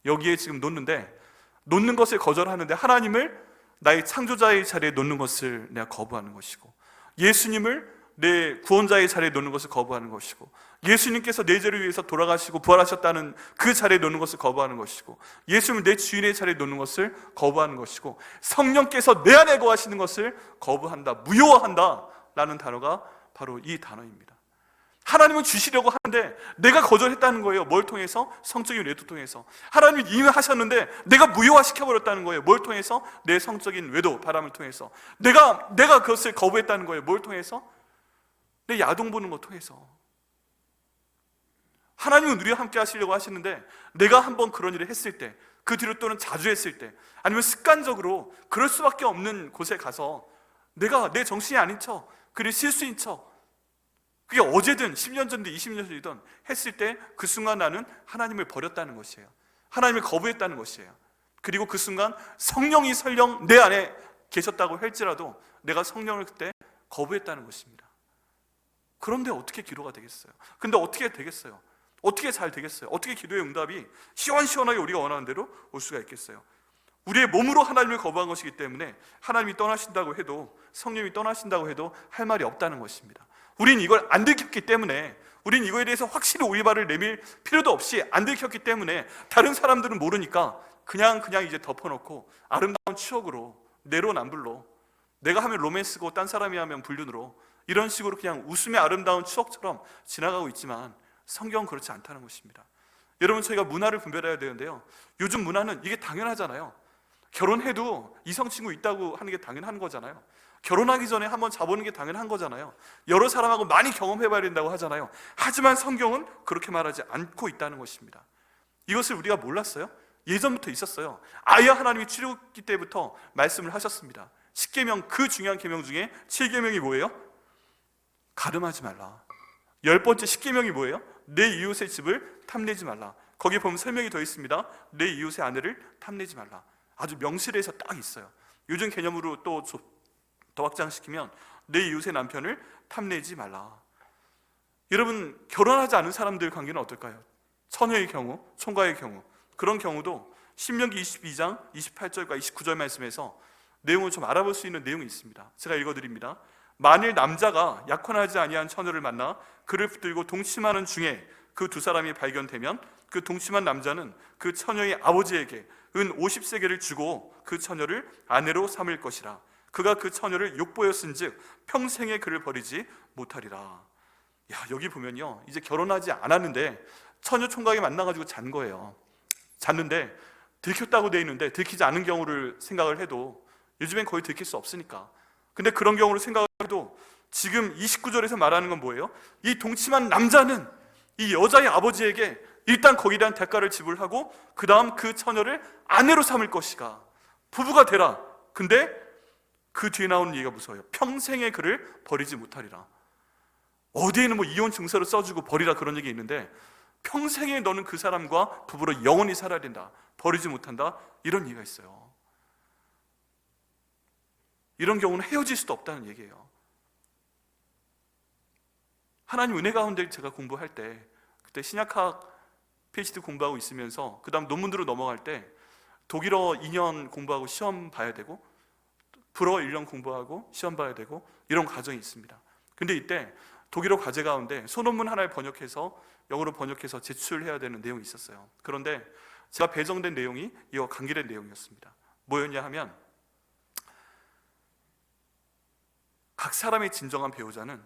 여기에 지금 놓는데, 놓는 것을 거절하는데 하나님을 나의 창조자의 자리에 놓는 것을 내가 거부하는 것이고, 예수님을 내 구원자의 자리에 놓는 것을 거부하는 것이고, 예수님께서 내 죄를 위해서 돌아가시고 부활하셨다는 그 자리에 놓는 것을 거부하는 것이고, 예수님을 내 주인의 자리에 놓는 것을 거부하는 것이고, 성령께서 내 안에 거하시는 것을 거부한다, 무효화한다 라는 단어가 바로 이 단어입니다. 하나님은 주시려고 하는데 내가 거절했다는 거예요. 뭘 통해서? 성적인 외도 통해서. 하나님이 이미 하셨는데 내가 무효화시켜버렸다는 거예요. 뭘 통해서? 내 성적인 외도, 바람을 통해서. 내가 그것을 거부했다는 거예요. 뭘 통해서? 내 야동 보는 것 통해서. 하나님은 우리와 함께 하시려고 하시는데 내가 한번 그런 일을 했을 때, 그 뒤로 또는 자주 했을 때, 아니면 습관적으로 그럴 수밖에 없는 곳에 가서 내가 내 정신이 아닌 척, 그리고 실수인 척, 그게 어제든 10년 전이든 20년 전이든 했을 때 그 순간 나는 하나님을 버렸다는 것이에요. 하나님을 거부했다는 것이에요. 그리고 그 순간 성령이 설령 내 안에 계셨다고 할지라도 내가 성령을 그때 거부했다는 것입니다. 그런데 어떻게 기도가 되겠어요? 근데 어떻게 되겠어요? 어떻게 잘 되겠어요? 어떻게 기도의 응답이 시원시원하게 우리가 원하는 대로 올 수가 있겠어요? 우리의 몸으로 하나님을 거부한 것이기 때문에 하나님이 떠나신다고 해도, 성령이 떠나신다고 해도 할 말이 없다는 것입니다. 우린 이걸 안 들켰기 때문에, 우린 이거에 대해서 확실히 올바를 내밀 필요도 없이 안 들켰기 때문에 다른 사람들은 모르니까 그냥 이제 덮어놓고 아름다운 추억으로, 내로남불로, 내가 하면 로맨스고 딴 사람이 하면 불륜으로, 이런 식으로 그냥 웃음의 아름다운 추억처럼 지나가고 있지만 성경은 그렇지 않다는 것입니다. 여러분, 저희가 문화를 분별해야 되는데요, 요즘 문화는 이게 당연하잖아요. 결혼해도 이성 친구 있다고 하는 게 당연한 거잖아요. 결혼하기 전에 한번 자보는 게 당연한 거잖아요. 여러 사람하고 많이 경험해봐야 된다고 하잖아요. 하지만 성경은 그렇게 말하지 않고 있다는 것입니다. 이것을 우리가 몰랐어요? 예전부터 있었어요. 아예 하나님이 출애굽기 때부터 말씀을 하셨습니다. 10계명, 그 중요한 계명 중에 7계명이 뭐예요? 가늠하지 말라. 10번째 10계명이 뭐예요? 내 이웃의 집을 탐내지 말라. 거기 보면 설명이 더 있습니다. 내 이웃의 아내를 탐내지 말라. 아주 명시해서 딱 있어요. 요즘 개념으로 또 더 확장시키면 내 이웃의 남편을 탐내지 말라. 여러분, 결혼하지 않은 사람들 관계는 어떨까요? 처녀의 경우, 총각의 경우, 그런 경우도 신명기 22장 28절과 29절 말씀에서 내용을 좀 알아볼 수 있는 내용이 있습니다. 제가 읽어드립니다. 만일 남자가 약혼하지 아니한 처녀를 만나 그를 붙들고 동침하는 중에 그 두 사람이 발견되면 그 동침한 남자는 그 처녀의 아버지에게 은 50세겔을 주고 그 처녀를 아내로 삼을 것이라. 그가 그 처녀를 욕보였은즉 평생에 그를 버리지 못하리라. 야, 여기 보면요, 이제 결혼하지 않았는데 처녀 총각이 만나가지고 잔 거예요. 잤는데 들켰다고 돼 있는데 들키지 않은 경우를 생각을 해도 요즘엔 거의 들킬 수 없으니까. 근데 그런 경우를 생각을 해도 지금 29절에서 말하는 건 뭐예요? 이 동침한 남자는 이 여자의 아버지에게 일단 거기에 대한 대가를 지불하고 그 다음 그 처녀를 아내로 삼을 것이가, 부부가 되라. 근데 그 뒤에 나오는 얘기가 무서워요. 평생에 그를 버리지 못하리라. 어디에는 뭐 이혼 증서를 써주고 버리라 그런 얘기 있는데, 평생에 너는 그 사람과 부부로 영원히 살아야 된다, 버리지 못한다, 이런 얘기가 있어요. 이런 경우는 헤어질 수도 없다는 얘기예요. 하나님 은혜 가운데 제가 공부할 때, 그때 신약학 PhD 공부하고 있으면서 그 다음 논문으로 넘어갈 때 독일어 2년 공부하고 시험 봐야 되고 불어 1년 공부하고 시험 봐야 되고 이런 과정이 있습니다. 근데 이때 독일어 과제 가운데 소논문 하나를 번역해서 영어로 번역해서 제출해야 되는 내용이 있었어요. 그런데 제가 배정된 내용이 이와 관계된 내용이었습니다. 뭐였냐 하면, 각 사람의 진정한 배우자는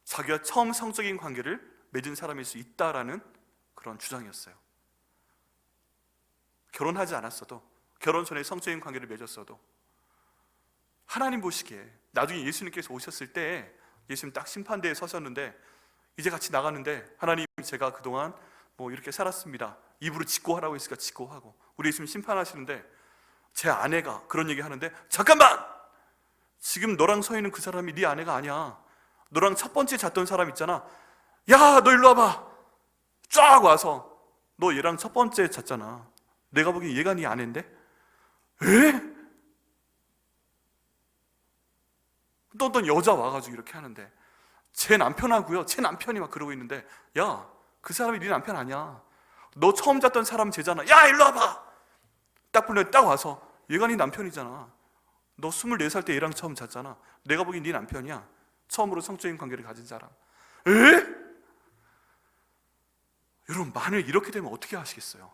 자기와 처음 성적인 관계를 맺은 사람일 수 있다라는 그런 주장이었어요. 결혼하지 않았어도, 결혼 전에 성적인 관계를 맺었어도 하나님 보시기에 나중에 예수님께서 오셨을 때 예수님 딱 심판대에 서셨는데 이제 같이 나가는데, 하나님 제가 그동안 뭐 이렇게 살았습니다, 입으로 직고하라고 했으니까 직고하고, 우리 예수님 심판하시는데 제 아내가 그런 얘기 하는데, 잠깐만! 지금 너랑 서 있는 그 사람이 네 아내가 아니야. 너랑 첫 번째 잤던 사람 있잖아. 야, 너 일로 와봐. 쫙 와서 너 얘랑 첫 번째 잤잖아. 내가 보기엔 얘가 네 아내인데? 에? 또 어떤 여자 와가지고 이렇게 하는데 제 남편하고요, 제 남편이 막 그러고 있는데, 야, 그 사람이 네 남편 아니야. 너 처음 잤던 사람 쟤잖아. 야, 일로 와봐. 딱 불러, 딱 와서 얘가 네 남편이잖아. 너 24살 때 얘랑 처음 잤잖아. 내가 보기엔 네 남편이야. 처음으로 성적인 관계를 가진 사람. 에? 여러분, 만일 이렇게 되면 어떻게 하시겠어요?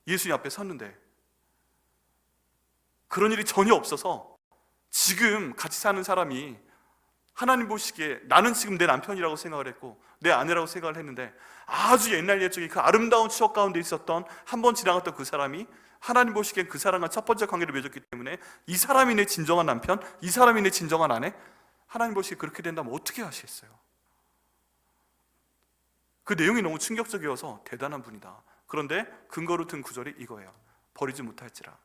예수님 앞에 섰는데 그런 일이 전혀 없어서 지금 같이 사는 사람이 하나님 보시기에 나는 지금 내 남편이라고 생각을 했고 내 아내라고 생각을 했는데, 아주 옛날 옛적에 그 아름다운 추억 가운데 있었던 한 번 지나갔던 그 사람이 하나님 보시기엔 그 사람과 첫 번째 관계를 맺었기 때문에 이 사람이 내 진정한 남편, 이 사람이 내 진정한 아내, 하나님 보시기에 그렇게 된다면 어떻게 하시겠어요? 그 내용이 너무 충격적이어서 대단한 분이다. 그런데 근거로 든 구절이 이거예요. 버리지 못할지라.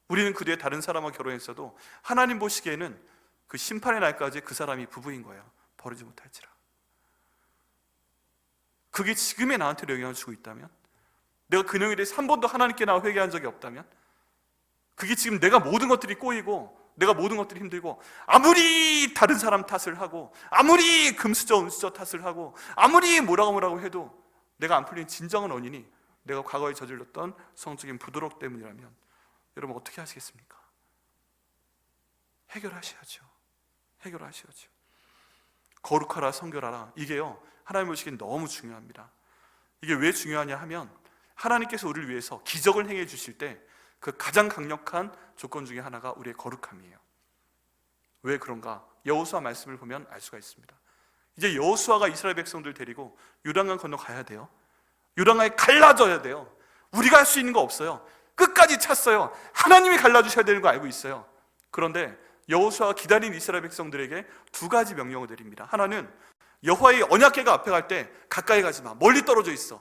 우리는 그 뒤에 다른 사람과 결혼했어도 하나님 보시기에는 그 심판의 날까지 그 사람이 부부인 거예요. 버리지 못할지라. 그게 지금의 나한테 영향을 주고 있다면, 내가 그 내용에 대해서 한 번도 하나님께 나와 회개한 적이 없다면, 그게 지금 내가 모든 것들이 꼬이고 내가 모든 것들이 힘들고 아무리 다른 사람 탓을 하고 아무리 금수저 은수저 탓을 하고 아무리 뭐라고 해도 내가 안 풀린 진정한 원인이 내가 과거에 저질렀던 성적인 부도록 때문이라면 여러분 어떻게 하시겠습니까? 해결하셔야죠. 해결하셔야죠. 거룩하라, 성결하라, 이게요 하나님 보시기엔 너무 중요합니다. 이게 왜 중요하냐 하면 하나님께서 우리를 위해서 기적을 행해 주실 때 그 가장 강력한 조건 중에 하나가 우리의 거룩함이에요. 왜 그런가? 여호수아 말씀을 보면 알 수가 있습니다. 이제 여호수아가 이스라엘 백성들 데리고 요단강 건너가야 돼요. 요단강에 갈라져야 돼요. 우리가 할 수 있는 거 없어요. 끝까지 찼어요. 하나님이 갈라주셔야 되는 거 알고 있어요. 그런데 여호수아가 기다린 이스라엘 백성들에게 두 가지 명령을 내립니다. 하나는 여호와의 언약궤가 앞에 갈 때 가까이 가지 마, 멀리 떨어져 있어.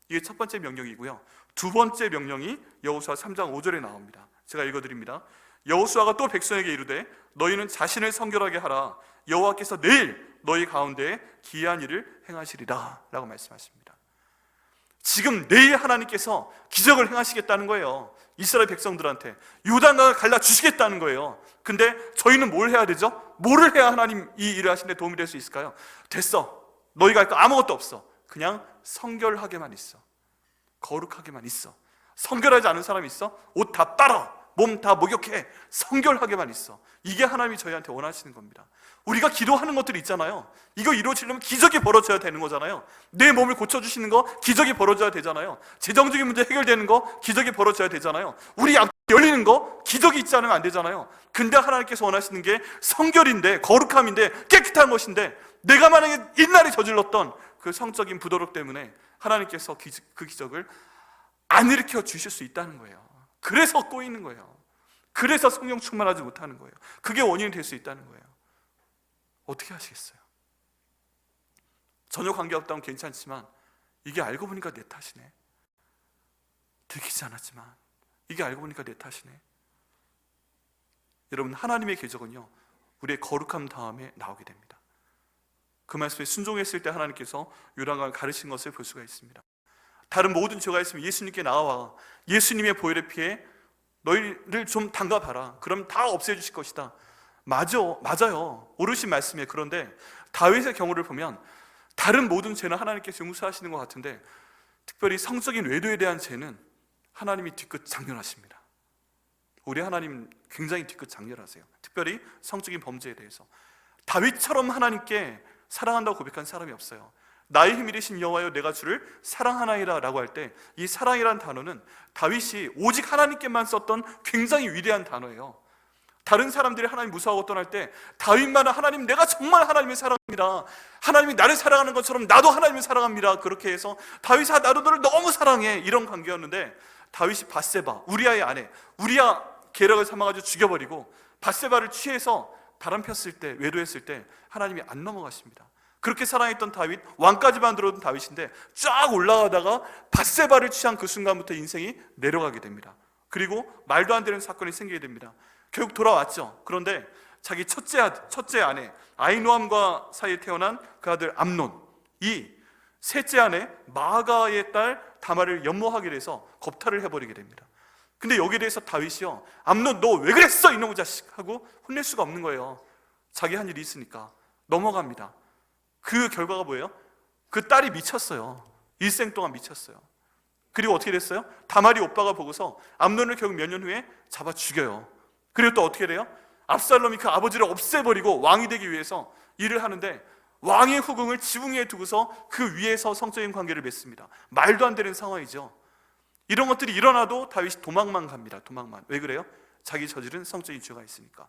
이게 첫 번째 명령이고요. 두 번째 명령이 여호수아 3장 5절에 나옵니다. 제가 읽어드립니다. 여호수아가 또 백성에게 이르되 너희는 자신을 성결하게 하라. 여호와께서 내일 너희 가운데에 기이한 일을 행하시리라 라고 말씀하십니다. 지금 내일 하나님께서 기적을 행하시겠다는 거예요. 이스라엘 백성들한테 요단강을 갈라주시겠다는 거예요. 근데 저희는 뭘 해야 되죠? 뭐를 해야 하나님 이 일을 하시는 데 도움이 될 수 있을까요? 됐어, 너희가 할 거 아무것도 없어. 그냥 성결하게만 있어. 거룩하게만 있어. 성결하지 않은 사람이 있어? 옷 다 빨아, 몸 다 목욕해. 성결하게만 있어. 이게 하나님이 저희한테 원하시는 겁니다. 우리가 기도하는 것들이 있잖아요. 이거 이루어지려면 기적이 벌어져야 되는 거잖아요. 내 몸을 고쳐주시는 거 기적이 벌어져야 되잖아요. 재정적인 문제 해결되는 거 기적이 벌어져야 되잖아요. 우리 앞 열리는 거 기적이 있지 않으면 안 되잖아요. 근데 하나님께서 원하시는 게 성결인데, 거룩함인데, 깨끗한 것인데, 내가 만약에 옛날에 저질렀던 그 성적인 부도록 때문에 하나님께서 그 기적을 안 일으켜 주실 수 있다는 거예요. 그래서 꼬이는 거예요. 그래서 성령 충만하지 못하는 거예요. 그게 원인이 될 수 있다는 거예요. 어떻게 하시겠어요? 전혀 관계없다면 괜찮지만 이게 알고 보니까 내 탓이네. 들키지 않았지만 이게 알고 보니까 내 탓이네. 여러분, 하나님의 기적은요 우리의 거룩함 다음에 나오게 됩니다. 그 말씀에 순종했을 때 하나님께서 요단강을 가르친 것을 볼 수가 있습니다. 다른 모든 죄가 있으면 예수님께 나와 예수님의 보혈의 피에 너희를 좀 담가봐라. 그럼 다 없애주실 것이다. 맞아요. 옳으신 말씀이에요. 그런데 다윗의 경우를 보면 다른 모든 죄는 하나님께서 용서하시는 것 같은데 특별히 성적인 외도에 대한 죄는 하나님이 뒤끝 장렬하십니다. 우리 하나님 굉장히 뒤끝 장렬하세요. 특별히 성적인 범죄에 대해서. 다윗처럼 하나님께 사랑한다고 고백한 사람이 없어요. 나의 힘이 되신 여호와여 내가 주를 사랑하나이다 라고 할 때 이 사랑이란 단어는 다윗이 오직 하나님께만 썼던 굉장히 위대한 단어예요. 다른 사람들이 하나님 무서워하고 떠날 때 다윗만은 하나님, 내가 정말 하나님을 사랑합니다. 하나님이 나를 사랑하는 것처럼 나도 하나님을 사랑합니다. 그렇게 해서 다윗아 나도 너를 너무 사랑해, 이런 관계였는데 다윗이 밧세바, 우리아의 아내, 우리아 계략을 삼아가지고 죽여버리고 밧세바를 취해서 바람 폈을 때, 외도했을 때 하나님이 안 넘어가십니다. 그렇게 사랑했던 다윗, 왕까지 만들어둔 다윗인데 쫙 올라가다가 밧세바를 취한 그 순간부터 인생이 내려가게 됩니다. 그리고 말도 안 되는 사건이 생기게 됩니다. 결국 돌아왔죠. 그런데 자기 첫째 아내 아히노암과 사이에 태어난 그 아들 암논, 이 셋째 아내 마가의 딸 다말을 연모하게 돼서 겁탈을 해버리게 됩니다. 근데 여기에 대해서 다윗이요, 암논 너 왜 그랬어 이놈의 자식 하고 혼낼 수가 없는 거예요. 자기 한 일이 있으니까 넘어갑니다. 그 결과가 뭐예요? 그 딸이 미쳤어요. 일생 동안 미쳤어요. 그리고 어떻게 됐어요? 다말이 오빠가 보고서 암논을 결국 몇 년 후에 잡아 죽여요. 그리고 또 어떻게 돼요? 압살롬이 그 아버지를 없애버리고 왕이 되기 위해서 일을 하는데 왕의 후궁을 지붕 위에 두고서 그 위에서 성적인 관계를 맺습니다. 말도 안 되는 상황이죠. 이런 것들이 일어나도 다윗이 도망만 갑니다. 도망만. 왜 그래요? 자기 저지른 성적인 죄가 있으니까.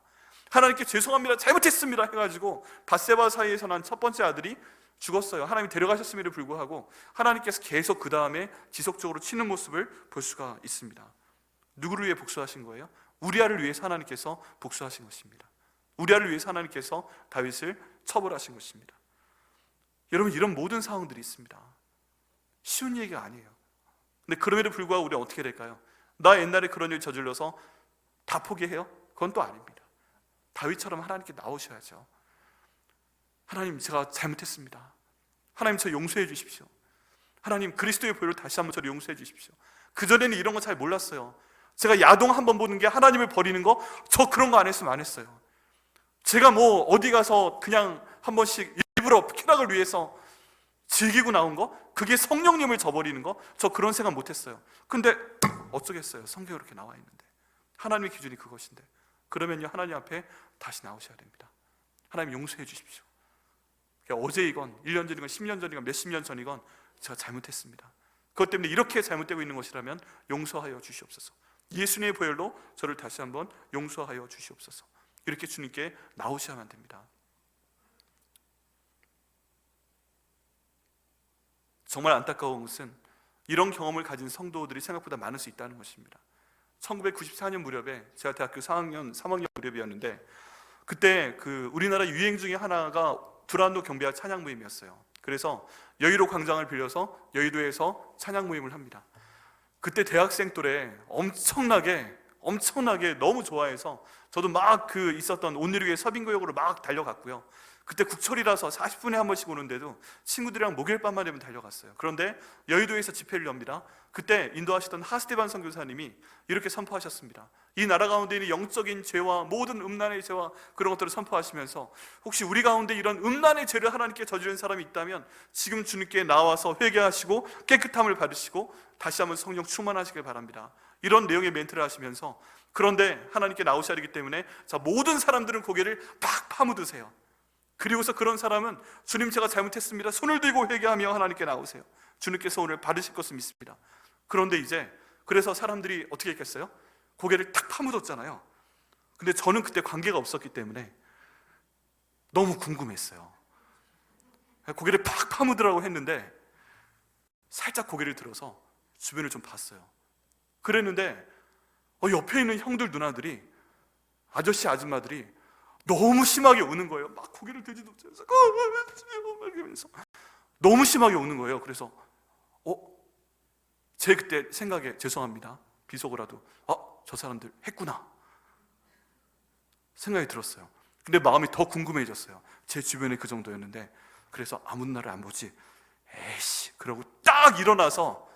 하나님께 죄송합니다, 잘못했습니다 해가지고 밧세바 사이에서 난 첫 번째 아들이 죽었어요. 하나님이 데려가셨음에도 불구하고 하나님께서 계속 그 다음에 지속적으로 치는 모습을 볼 수가 있습니다. 누구를 위해 복수하신 거예요? 우리아를 위해서 하나님께서 복수하신 것입니다. 우리아를 위해서 하나님께서 다윗을 처벌하신 것입니다. 여러분, 이런 모든 상황들이 있습니다. 쉬운 얘기가 아니에요. 근데 그럼에도 불구하고 우리가 어떻게 될까요? 나 옛날에 그런 일 저질러서 다 포기해요? 그건 또 아닙니다. 다윗처럼 하나님께 나오셔야죠. 하나님, 제가 잘못했습니다. 하나님, 저 용서해 주십시오. 하나님, 그리스도의 보혈로 다시 한번 저를 용서해 주십시오. 그전에는 이런 거 잘 몰랐어요. 제가 야동 한번 보는 게 하나님을 버리는 거, 저 그런 거 안 했으면 안 했어요. 제가 뭐 어디 가서 그냥 한 번씩 일부러 쾌락을 위해서 즐기고 나온 거, 그게 성령님을 저버리는 거, 저 그런 생각 못 했어요. 근데 어쩌겠어요. 성경에 이렇게 나와 있는데. 하나님의 기준이 그것인데. 그러면요, 하나님 앞에 다시 나오셔야 됩니다. 하나님 용서해 주십시오. 어제이건 1년 전이건 10년 전이건 몇십 년 전이건 제가 잘못했습니다. 그것 때문에 이렇게 잘못되고 있는 것이라면 용서하여 주시옵소서. 예수님의 보혈로 저를 다시 한번 용서하여 주시옵소서. 이렇게 주님께 나오셔야만 됩니다. 정말 안타까운 것은 이런 경험을 가진 성도들이 생각보다 많을 수 있다는 것입니다. 1994년 무렵에 제가 대학교 3학년 무렵이었는데, 그때 그 우리나라 유행 중에 하나가 두란노 경배와 찬양 모임이었어요. 그래서 여의도 광장을 빌려서 여의도에서 찬양 모임을 합니다. 그때 대학생 또래 엄청나게 너무 좋아해서 저도 막 그 있었던 온누리교회 서빙구역으로 막 달려갔고요. 그때 국철이라서 40분에 한 번씩 오는데도 친구들이랑 목요일 밤만 되면 달려갔어요. 그런데 여의도에서 집회를 엽니다. 그때 인도하시던 하스데반 선교사님이 이렇게 선포하셨습니다. 이 나라 가운데 있는 영적인 죄와 모든 음란의 죄와 그런 것들을 선포하시면서, 혹시 우리 가운데 이런 음란의 죄를 하나님께 저지른 사람이 있다면 지금 주님께 나와서 회개하시고 깨끗함을 받으시고 다시 한번 성령 충만하시길 바랍니다. 이런 내용의 멘트를 하시면서, 그런데 하나님께 나오셔야 하기 때문에 자, 모든 사람들은 고개를 팍 파묻으세요. 그리고서 그런 사람은 주님, 제가 잘못했습니다, 손을 들고 회개하며 하나님께 나오세요. 주님께서 오늘 받으실 것을 믿습니다. 그런데 이제 그래서 사람들이 어떻게 했겠어요? 고개를 탁 파묻었잖아요. 근데 저는 그때 관계가 없었기 때문에 너무 궁금했어요. 고개를 팍 파묻으라고 했는데 살짝 고개를 들어서 주변을 좀 봤어요. 그랬는데 옆에 있는 형들 누나들이, 아저씨 아줌마들이 너무 심하게 우는 거예요. 막 고개를 들지도 못해서 너무 심하게 우는 거예요. 그래서 제 그때 생각에, 죄송합니다, 비속어라도 저 사람들 했구나 생각이 들었어요. 근데 마음이 더 궁금해졌어요. 제 주변에 그 정도였는데. 그래서 아무 나를 안 보지, 에이씨, 그러고 딱 일어나서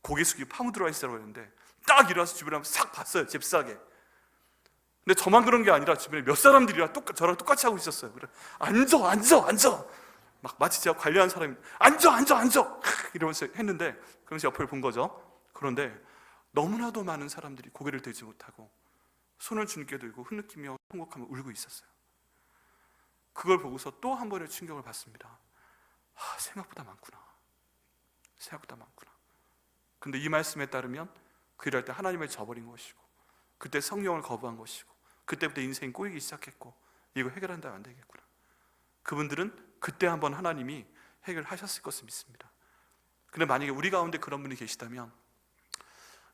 고개 숙이고 파묻으러 있으라고 했는데 딱 일어나서 주변에 한번 싹 봤어요. 잽싸게. 근데 저만 그런 게 아니라 주변에 몇 사람들이 저랑 똑같이 하고 있었어요. 그래, 앉아 막 마치 제가 관리한 사람이 앉아 이러면서 했는데, 그러면서 옆을 본 거죠. 그런데 너무나도 많은 사람들이 고개를 들지 못하고 손을 주님께 들고 흐느끼며 통곡하며 울고 있었어요. 그걸 보고서 또 한 번의 충격을 받습니다. 생각보다 많구나. 근데 이 말씀에 따르면 그 일할 때 하나님을 저버린 것이고, 그때 성령을 거부한 것이고, 그때부터 인생이 꼬이기 시작했고, 이거 해결한다면 안 되겠구나. 그분들은 그때 한번 하나님이 해결하셨을 것을 믿습니다. 근데 만약에 우리 가운데 그런 분이 계시다면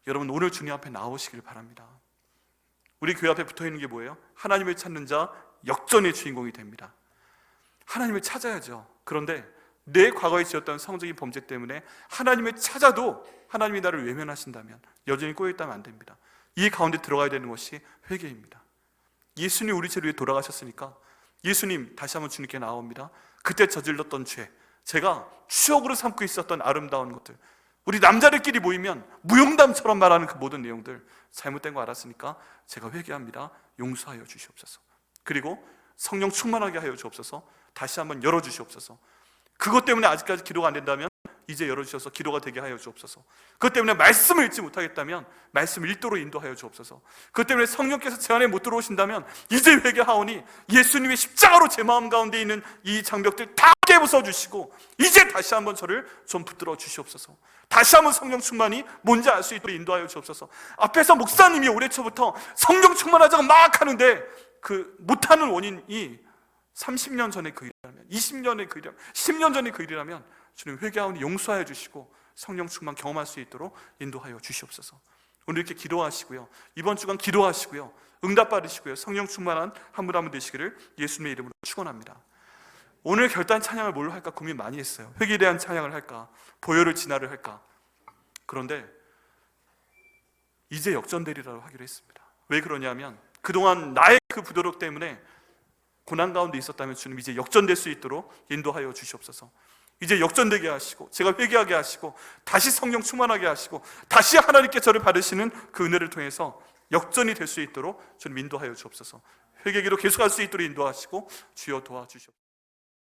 여러분, 오늘 주님 앞에 나오시길 바랍니다. 우리 교회 앞에 붙어있는 게 뭐예요? 하나님을 찾는 자 역전의 주인공이 됩니다. 하나님을 찾아야죠. 그런데 내 과거에 지었던 성적인 범죄 때문에 하나님을 찾아도 하나님이 나를 외면하신다면, 여전히 꼬여있다면 안 됩니다. 이 가운데 들어가야 되는 것이 회개입니다. 예수님 우리 죄를 위해 돌아가셨으니까 예수님 다시 한번 주님께 나옵니다. 그때 저질렀던 죄, 제가 추억으로 삼고 있었던 아름다운 것들, 우리 남자들끼리 모이면 무용담처럼 말하는 그 모든 내용들, 잘못된 거 알았으니까 제가 회개합니다. 용서하여 주시옵소서. 그리고 성령 충만하게 하여 주옵소서. 다시 한번 열어주시옵소서. 그것 때문에 아직까지 기도가 안 된다면 이제 열어주셔서 기도가 되게 하여 주옵소서. 그것 때문에 말씀을 읽지 못하겠다면 말씀을 읽도록 인도하여 주옵소서. 그것 때문에 성령께서 제 안에 못 들어오신다면 이제 회개하오니 예수님의 십자가로 제 마음 가운데 있는 이 장벽들 다 깨부숴 주시고 이제 다시 한번 저를 좀 붙들어 주시옵소서. 다시 한번 성령 충만이 뭔지 알 수 있도록 인도하여 주옵소서. 앞에서 목사님이 올해 초부터 성령 충만하자고 막 하는데 그 못하는 원인이 30년 전의 그 일이라면, 20년의 그 일이라면, 10년 전의 그 일이라면 주님 회개하오니 용서하여 주시고 성령 충만 경험할 수 있도록 인도하여 주시옵소서. 오늘 이렇게 기도하시고요, 이번 주간 기도하시고요, 응답 받으시고요, 성령 충만한 한 분 한 분 되시기를 예수님의 이름으로 축원합니다. 오늘 결단 찬양을 뭘로 할까 고민 많이 했어요. 회개에 대한 찬양을 할까, 보혈을 진화를 할까. 그런데 이제 역전되리라고 하기로 했습니다. 왜 그러냐면 그동안 나의 그 부도력 때문에 고난 가운데 있었다면 주님 이제 역전될 수 있도록 인도하여 주시옵소서. 이제 역전되게 하시고 제가 회개하게 하시고 다시 성령 충만하게 하시고 다시 하나님께 저를 받으시는 그 은혜를 통해서 역전이 될 수 있도록 주님 인도하여 주옵소서. 회개기로 계속할 수 있도록 인도하시고 주여 도와주시옵소서.